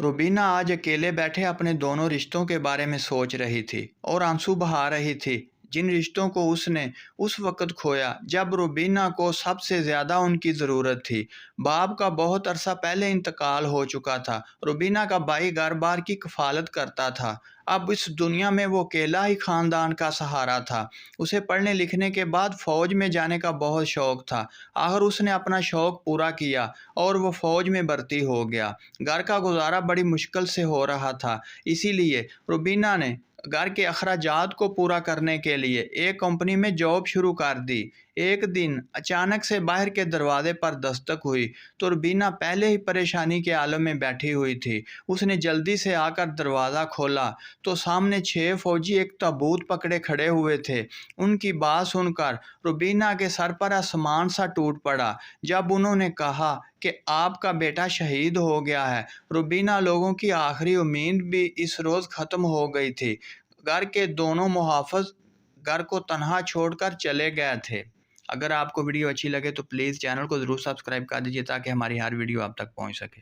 रुबीना आज अकेले बैठे अपने दोनों रिश्तों के बारे में सोच रही थी और आंसू बहा रही थी, जिन रिश्तों को उसने उस वक्त खोया जब रुबीना को सबसे ज़्यादा उनकी ज़रूरत थी। बाप का बहुत अरसा पहले इंतकाल हो चुका था। रुबीना का भाई घर बार की कफालत करता था। अब इस दुनिया में वो अकेला ही ख़ानदान का सहारा था। उसे पढ़ने लिखने के बाद फ़ौज में जाने का बहुत शौक़ था। आखिर उसने अपना शौक़ पूरा किया और वो फ़ौज में भर्ती हो गया। घर का गुजारा बड़ी मुश्किल से हो रहा था, इसीलिए रुबीना ने घर के अखराजात को पूरा करने के लिए एक कंपनी में जॉब शुरू कर दी। एक दिन अचानक से बाहर के दरवाजे पर दस्तक हुई तो रुबीना पहले ही परेशानी के आलम में बैठी हुई थी। उसने जल्दी से आकर दरवाज़ा खोला तो सामने 6 फौजी एक ताबूत पकड़े खड़े हुए थे। उनकी बात सुनकर रुबीना के सर पर आसमान सा टूट पड़ा जब उन्होंने कहा कि आपका बेटा शहीद हो गया है। रुबीना लोगों की आखिरी उम्मीद भी इस रोज़ ख़त्म हो गई थी। घर के दोनों मुहाफ़िज़ घर को तन्हा छोड़कर चले गए थे। अगर आपको वीडियो अच्छी लगे तो प्लीज़ चैनल को ज़रूर सब्सक्राइब कर दीजिए ताकि हमारी हर वीडियो आप तक पहुंच सके।